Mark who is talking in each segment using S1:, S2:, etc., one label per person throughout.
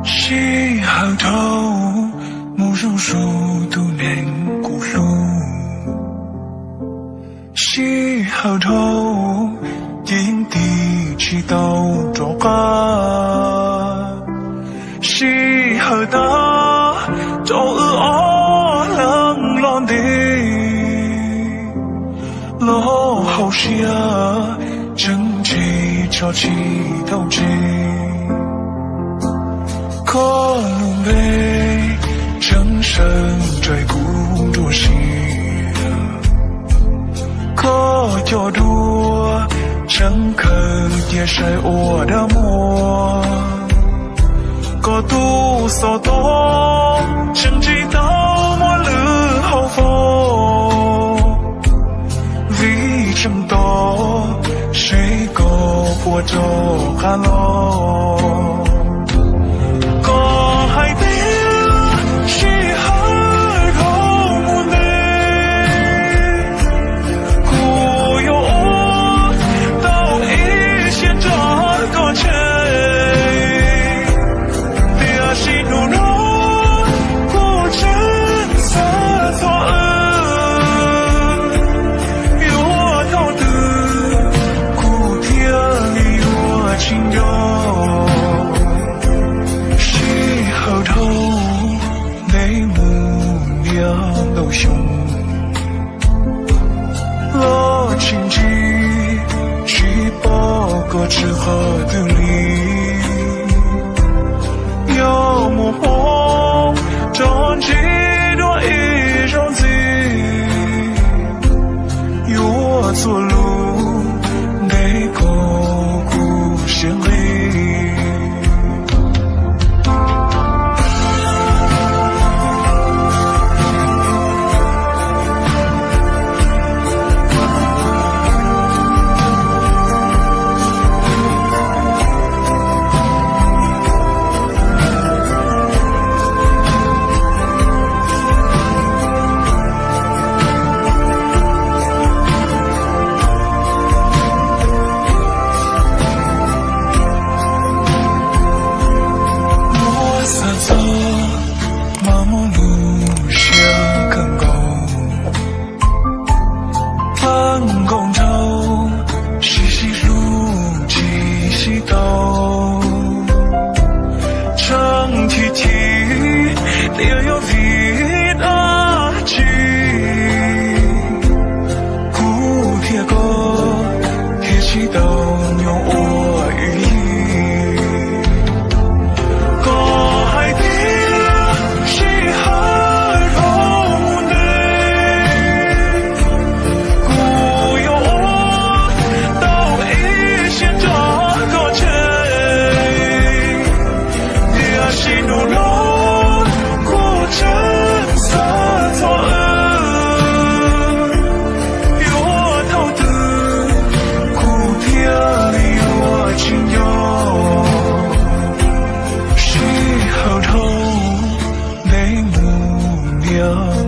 S1: 西河头，慕容树渡南古路。西河头，因地起刀着干。西河头，走ở lăng lon đi，落后下，正气潮起头起。可能被成神追古多心，可叫多诚恳也是我的梦，可多少多成绩到末日后风，为争夺谁够我走看喽。都凶，落情机去报个之后的你，有目光专辑多一种字，有我做路得高古先力。麻木路下更高，翻工头，细细路几细刀，长体体也有味大气，古铁锅铁起刀牛我语意。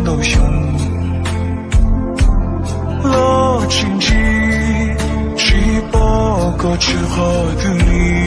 S1: 都凶，落情机去报个之后的你。